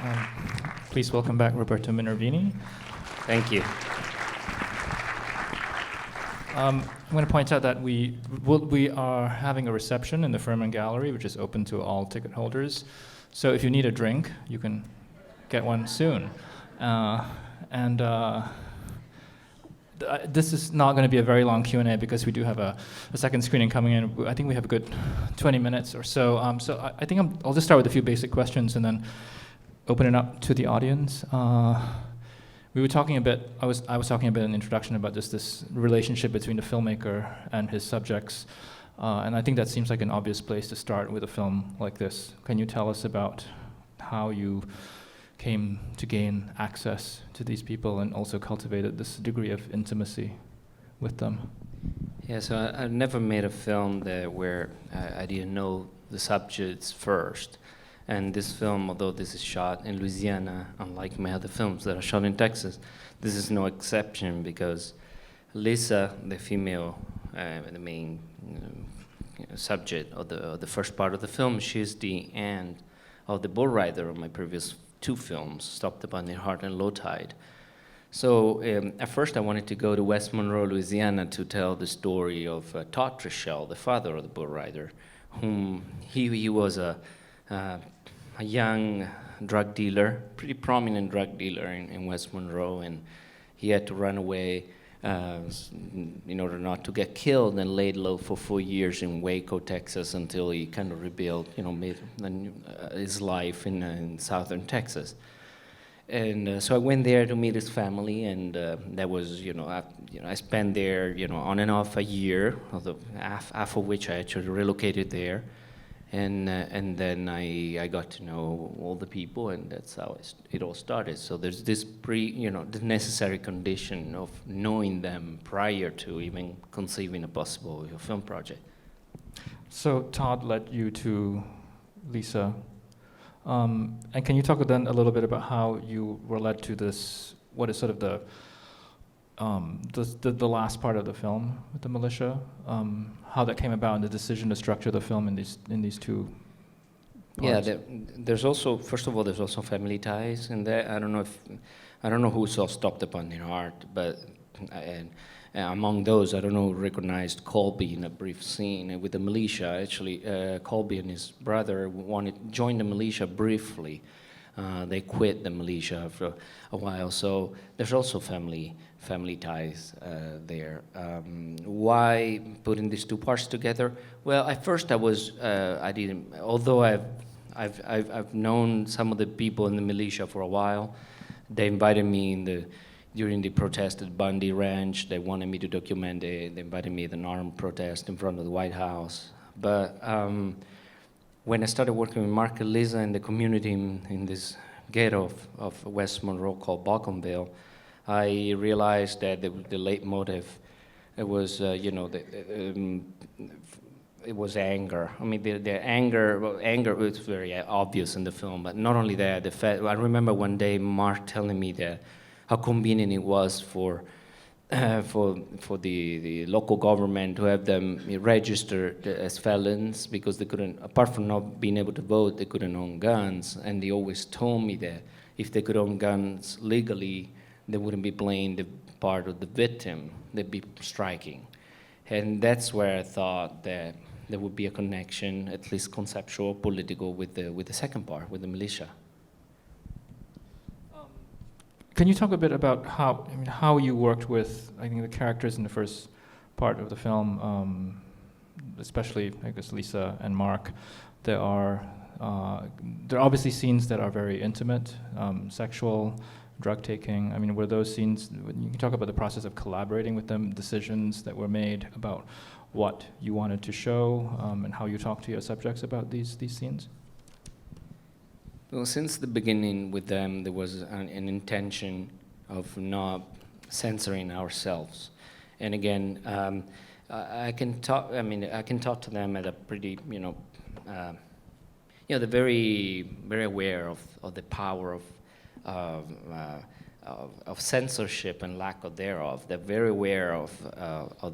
Um, Please welcome back Roberto Minervini. Thank you. I'm going to point out that we are having a reception in the Furman Gallery, which is open to all ticket holders. So if you need a drink, you can get one soon. This is not going to be a very long Q&A because we do have a second screening coming in. I think we have a good 20 minutes or so. I think I'll just start with a few basic questions and then open it up to the audience. We were talking a bit. I was talking a bit in the introduction about just this relationship between the filmmaker and his subjects, and I think that seems like an obvious place to start with a film like this. Can you tell us about how you came to gain access to these people and also cultivated this degree of intimacy with them? Yeah, so I've never made a film where I didn't know the subjects first. And this film, although this is shot in Louisiana, unlike my other films that are shot in Texas, this is no exception because Lisa, the female, the main subject of the first part of the film, she's the aunt of the bull rider of my previous two films, Stop the Bundy Heart and Low Tide. So at first I wanted to go to West Monroe, Louisiana to tell the story of Todd Trishell, the father of the bull rider, whom he was a young drug dealer, pretty prominent drug dealer in West Monroe, and he had to run away in order not to get killed and laid low for 4 years in Waco, Texas, until he kind of rebuilt, made his life in southern Texas. And so I went there to meet his family, and that was, I spent there, on and off a year, although half of which I actually relocated there. And then I got to know all the people, and that's how it all started. So there's this the necessary condition of knowing them prior to even conceiving a possible film project. So Todd led you to Lisa. And can you talk then a little bit about how you were led to this, what is sort of the last part of the film with the militia, how that came about and the decision to structure the film in these two parts? Yeah, there's also, first of all, there's also family ties in there. I don't know who saw Stop the Bundy Heart, but among those, I don't know who recognized Colby in a brief scene with the militia. Actually, Colby and his brother joined the militia briefly. They quit the militia for a while, so there's also family ties there. Why putting these two parts together? Well, at first I didn't. Although I've known some of the people in the militia for a while. They invited me during the protest at Bundy Ranch. They wanted me to document it. They invited me to an armed protest in front of the White House. But when I started working with Mark and Lisa in the community in this ghetto of West Monroe called Balconville, I realized that the leitmotif, it was, it was anger. I mean, the anger was very obvious in the film, but not only that, the fact, I remember one day Mark telling me that how convenient it was for the local government to have them registered as felons because they couldn't, apart from not being able to vote, they couldn't own guns. And they always told me that if they could own guns legally, they wouldn't be playing the part of the victim, they'd be striking. And that's where I thought that there would be a connection, at least conceptual, political, with the second part, with the militia. Can you talk a bit about how you worked with, I think, the characters in the first part of the film, especially, I guess, Lisa and Mark? There are obviously scenes that are very intimate, sexual, drug taking. I mean, were those scenes? You can talk about the process of collaborating with them, decisions that were made about what you wanted to show, and how you talked to your subjects about these scenes. Well, since the beginning with them, there was an intention of not censoring ourselves. And again, I can talk. I mean, I can talk to them at a pretty, they're very, very aware of the power of censorship and lack of thereof. They're very aware of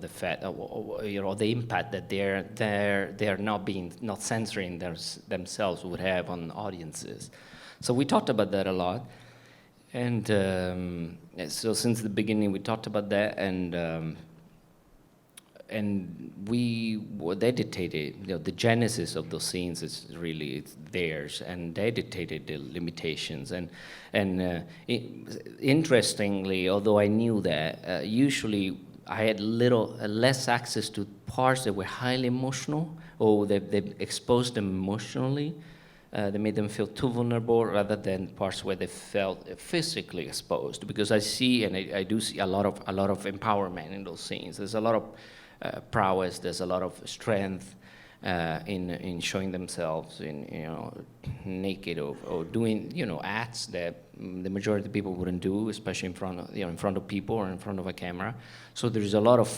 the fact, the impact that they're not censoring themselves would have on audiences. So we talked about that a lot. And so since the beginning, we talked about that, and we they dictated, the genesis of those scenes is really it's theirs, and they dictated the limitations. Interestingly, although I knew that, usually I had less access to parts that were highly emotional, or they exposed them emotionally. They made them feel too vulnerable, rather than parts where they felt physically exposed. Because I see, and I do see a lot of empowerment in those scenes. There's a lot of prowess. There's a lot of strength in showing themselves naked, or doing acts that the majority of people wouldn't do, especially in front of people or in front of a camera. So there's a lot of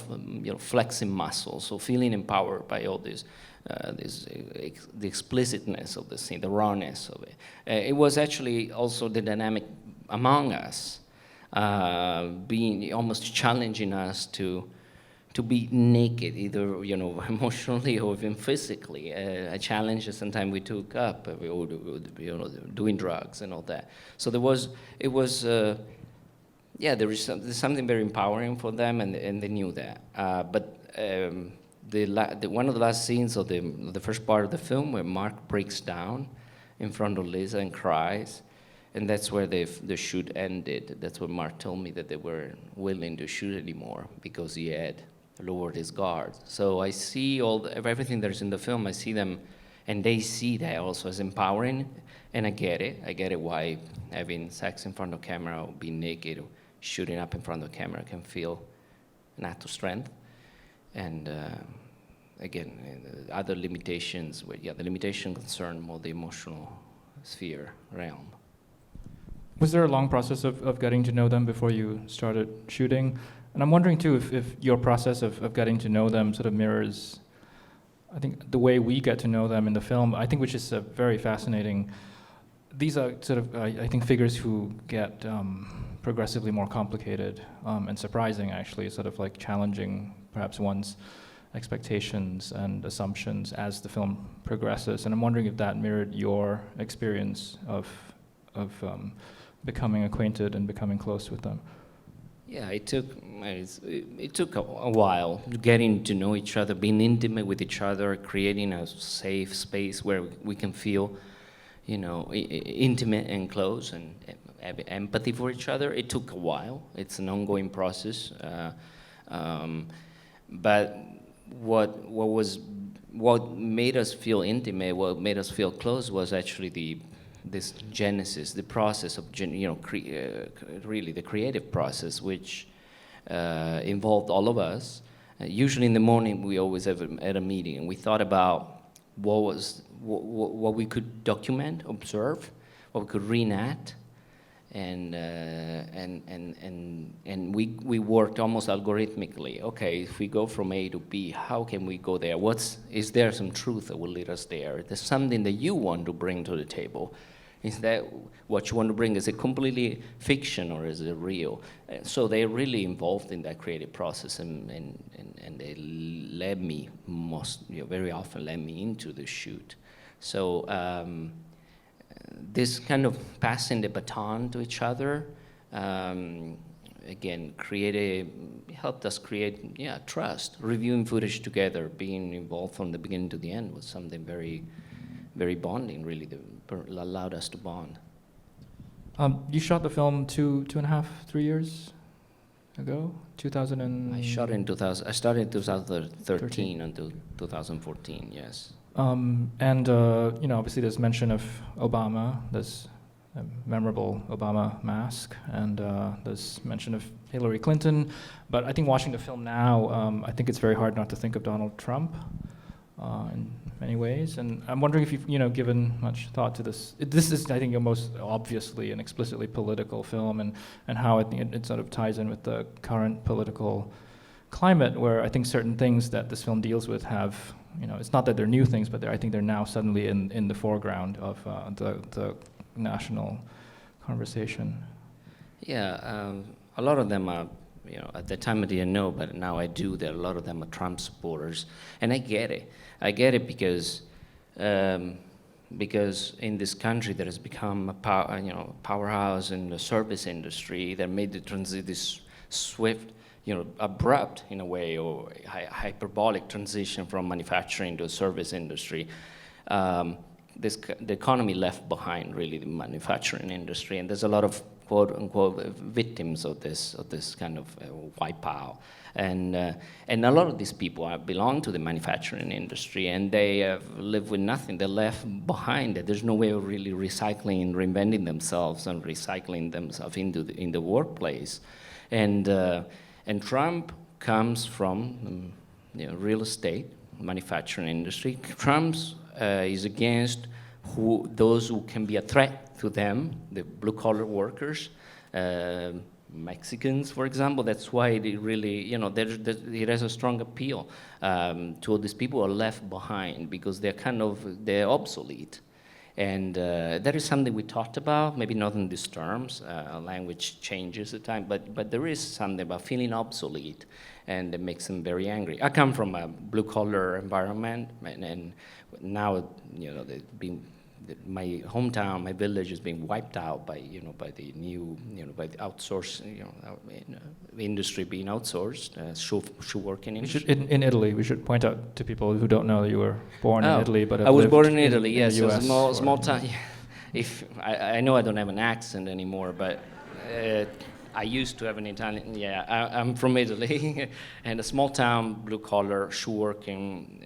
flexing muscles. So feeling empowered by all this. The explicitness of the scene, the rawness of it. It was actually also the dynamic among us, being almost challenging us to be naked, either emotionally or even physically. A challenge that sometimes we took up, doing drugs and all that. So there was there's something very empowering for them, and they knew that. One of the last scenes of the first part of the film, where Mark breaks down in front of Lisa and cries, and that's where the shoot ended. That's when Mark told me that they weren't willing to shoot anymore because he had lowered his guard. So I see everything that's in the film. I see them, and they see that also as empowering, and I get it. I get it why having sex in front of camera, or being naked, or shooting up in front of camera can feel an act of strength. And again, other limitations, the limitation concern more the emotional sphere realm. Was there a long process of getting to know them before you started shooting? And I'm wondering too if your process of getting to know them sort of mirrors, I think, the way we get to know them in the film, I think, which is very fascinating. These are sort of, I think, figures who get progressively more complicated and surprising, actually, sort of like challenging perhaps one's expectations and assumptions as the film progresses. And I'm wondering if that mirrored your experience of becoming acquainted and becoming close with them. Yeah, it took a while getting to know each other, being intimate with each other, creating a safe space where we can feel, intimate and close and have empathy for each other. It took a while. It's an ongoing process. But what made us feel intimate, what made us feel close, was actually this genesis, the process of really the creative process, which involved all of us. Usually in the morning, we always have at a meeting, and we thought about what we could document, observe, what we could reenact. And we worked almost algorithmically. Okay, if we go from A to B, how can we go there? Is there some truth that will lead us there? There's something that you want to bring to the table. Is that what you want to bring? Is it completely fiction, or is it real? And so they're really involved in that creative process, and they led me very often led me into the shoot. So. This kind of passing the baton to each other, again, helped us create trust. Reviewing footage together, being involved from the beginning to the end, was something very, very bonding, really, that allowed us to bond. You shot the film 2.5, 3 years ago? 2000 I shot in 2000. I started in 2013 until 2014, yes. Obviously there's mention of Obama, there's a memorable Obama mask, and there's mention of Hillary Clinton. But I think watching the film now, I think it's very hard not to think of Donald Trump in many ways. And I'm wondering if you've given much thought to this. This is, I think, a most obviously and explicitly political film, and how it sort of ties in with the current political climate, where I think certain things that this film deals with have, it's not that they're new things, but I think they're now suddenly in the foreground of the national conversation. Yeah, a lot of them are, at the time I didn't know, but now I do, that a lot of them are Trump supporters. And I get it. I get it because because in this country there has become a powerhouse in the service industry that made this swift, abrupt in a way, or hyperbolic transition from manufacturing to a service industry. The economy left behind really the manufacturing industry, and there's a lot of quote unquote victims of this kind of wipeout. And a lot of these people belong to the manufacturing industry, and they have lived with nothing. They're left behind. There's no way of really recycling, reinventing themselves, and recycling themselves in the workplace. And Trump comes from real estate, manufacturing industry. Trump is against those who can be a threat to them, the blue-collar workers. Mexicans, for example. That's why they really, it has a strong appeal to all these people who are left behind, because they're obsolete. And that is something we talked about, maybe not in these terms. Language changes at times, but there is something about feeling obsolete, and it makes them very angry. I come from a blue-collar environment, and now, my hometown, my village is being wiped out by the new, by the outsourced, industry being outsourced, shoe working industry. In Italy, we should point out to people who don't know that you were born in Italy, but I was born in Italy, yes, in a small town. Yeah. If I know I don't have an accent anymore, but I used to have an Italian. Yeah, I'm from Italy, and a small town, blue collar, shoe working,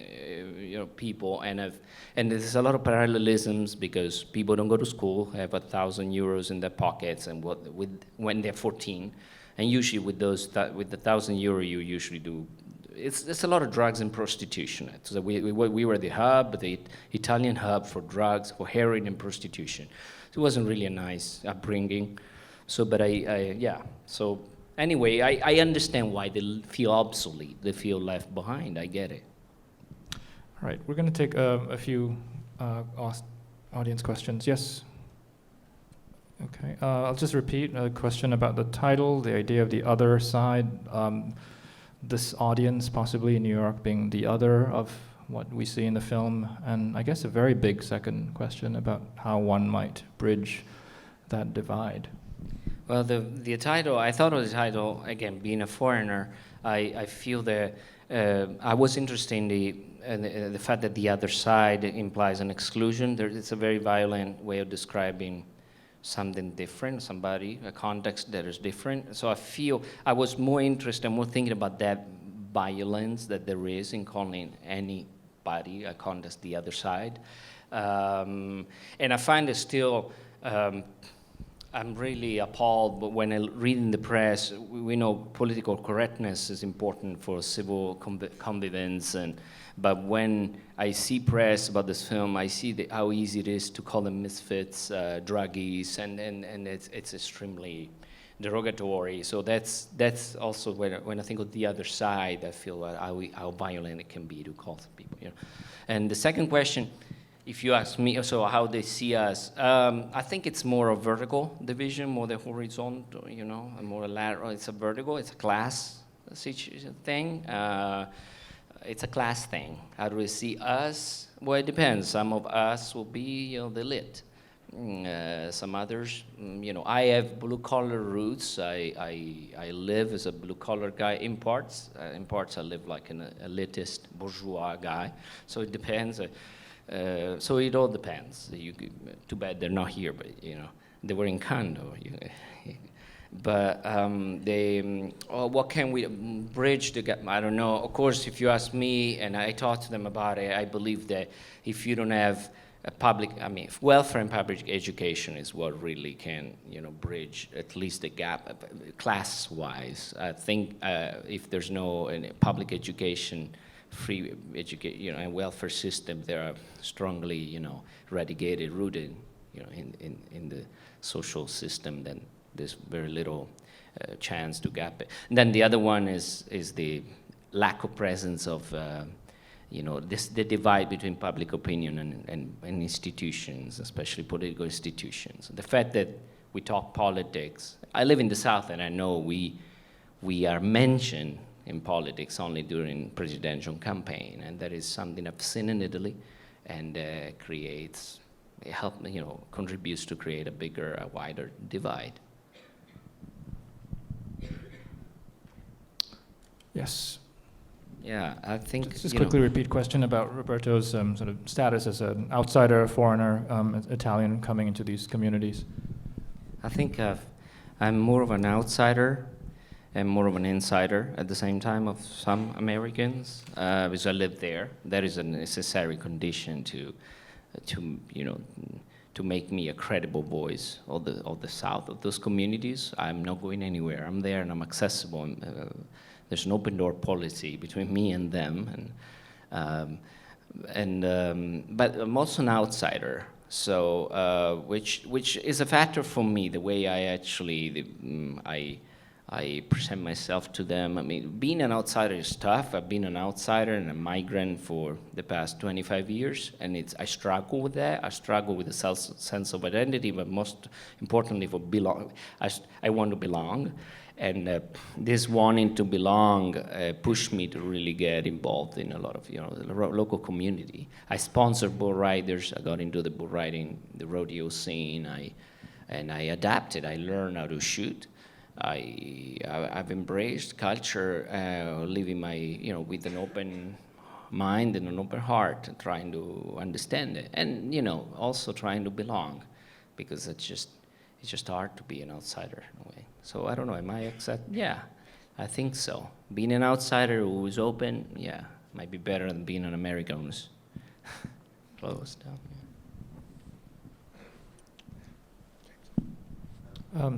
people, and there's a lot of parallelisms because people don't go to school, have 1,000 euros in their pockets, and when they're 14, and usually with the 1,000 euro, you usually do. It's a lot of drugs and prostitution. So we were the hub, the Italian hub for drugs, for heroin and prostitution. So it wasn't really a nice upbringing. So, but So anyway, I understand why they feel obsolete. They feel left behind. I get it. All right, we're going to take a few audience questions. Yes. Okay, I'll just repeat a question about the title, the idea of the other side. This audience, possibly in New York, being the other of what we see in the film, and I guess a very big second question about how one might bridge that divide. Well, the title, I thought of the title, again, being a foreigner, I feel that I was interested in the fact that the other side implies an exclusion. It's a very violent way of describing something different, a context that is different. So I was more interested, more thinking about that violence that there is in calling anybody a context the other side. And I find it still, I'm really appalled, but when I read in the press, we know political correctness is important for civil convivence, but when I see press about this film, I see how easy it is to call them misfits, druggies, and it's extremely derogatory. So that's also when I think of the other side, I feel how violent it can be to call people. And the second question, if you ask me, so how they see us, I think it's more a vertical division, more the horizontal, more lateral. It's a vertical, it's a class thing. It's a class thing. How do we see us? Well, it depends. Some of us will be, the elite. Some others, I have blue-collar roots. I live as a blue-collar guy in parts. In parts, I live like an elitist bourgeois guy. So it depends. So it all depends. Too bad they're not here, but they were in Kando. But what can we bridge the gap? I don't know. Of course, if you ask me, and I talk to them about it, I believe that if you don't have welfare and public education is what really can, bridge at least the gap, class-wise. I think if there's no public education, free education, and welfare system, they are strongly, relegated, rooted, in the social system, then there's very little chance to gap it. And then the other one is the lack of presence of, the divide between public opinion and institutions, especially political institutions. The fact that we talk politics, I live in the South and I know we are mentioned in politics only during presidential campaign, and that is something I've seen in Italy, and creates contributes to create a bigger, a wider divide. Yes. Yeah, I think. Just quickly repeat question about Roberto's sort of status as an outsider, foreigner, Italian coming into these communities. I think I'm more of an outsider and more of an insider at the same time of some Americans, because I live there. That is a necessary condition to make me a credible voice of the South of those communities. I'm not going anywhere. I'm there and I'm accessible. There's an open door policy between me and them, but I'm also an outsider. So, which is a factor for me, the way I actually I present myself to them. I mean, being an outsider is tough. I've been an outsider and a migrant for the past 25 years, and I struggle with that. I struggle with the sense of identity, but most importantly, for belong. I want to belong, and this wanting to belong pushed me to really get involved in a lot of the local community. I sponsored bull riders. I got into the bull riding, the rodeo scene. I adapted. I learned how to shoot. I've embraced culture, living with an open mind and an open heart, trying to understand it, and also trying to belong, because it's just hard to be an outsider in a way. So I don't know. Am I accept? Yeah, I think so. Being an outsider who is open, yeah, might be better than being an American who's closed down.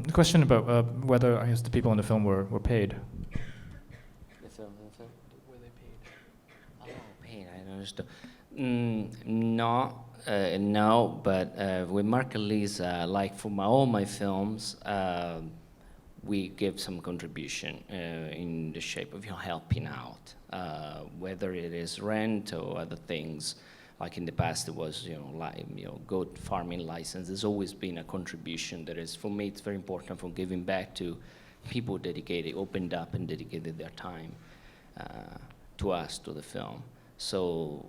The question about whether, I guess, the people in the film were paid. The film? Were they paid? Oh, paid, I don't understand. No, but with Mark and Lisa, like for all my films, we give some contribution in the shape of helping out, whether it is rent or other things. Like in the past, it was goat farming license. There's always been a contribution that is, for me, it's very important for giving back to people opened up and dedicated their time to us, to the film. So,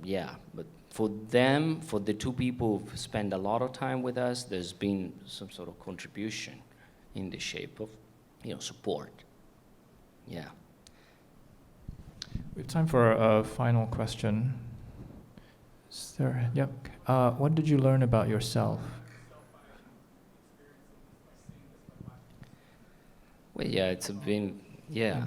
yeah, but for them, for the two people who've spent a lot of time with us, there's been some sort of contribution in the shape of, support. Yeah. We have time for a final question. Is there? Yep. What did you learn about yourself? Well, yeah, it's been, yeah.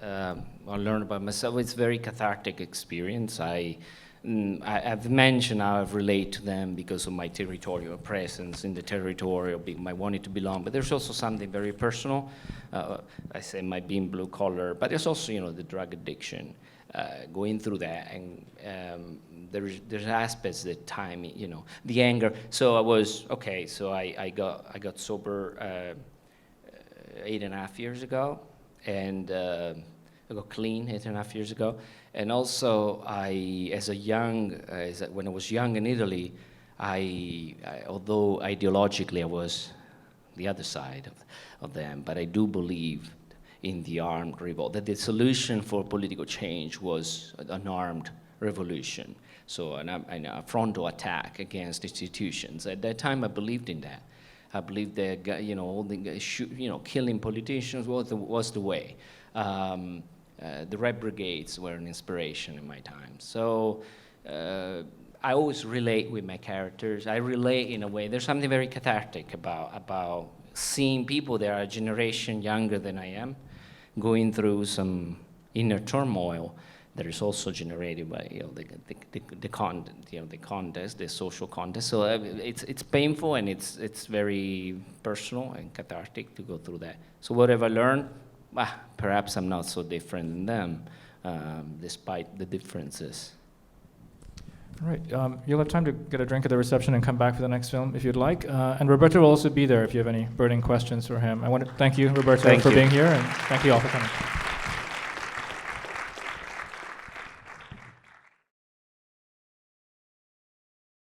I learned about myself. It's a very cathartic experience. I've mentioned how I've related to them because of my territorial presence in the territorial, my wanting to belong. But there's also something very personal. I say my being blue collar, but there's also, the drug addiction, going through that, and there's aspects that time, the anger. So I was okay. So I got sober 8.5 years ago, and I got clean 8.5 years ago. And also, when I was young in Italy, although ideologically I was the other side of them, but I do believe in the armed revolt, that the solution for political change was an armed revolution. So a frontal attack against institutions. At that time, I believed in that. I believed that killing politicians was the way. The Red Brigades were an inspiration in my time. So I always relate with my characters. I relate in a way. There's something very cathartic about seeing people that are a generation younger than I am, going through some inner turmoil that is also generated by the context, the social context. So it's painful, and it's very personal and cathartic to go through that. So what have I learned? Perhaps I'm not so different than them, despite the differences. All right, you'll have time to get a drink at the reception and come back for the next film if you'd like. And Roberto will also be there if you have any burning questions for him. I want to thank you, Roberto, for being here, and thank you all for coming.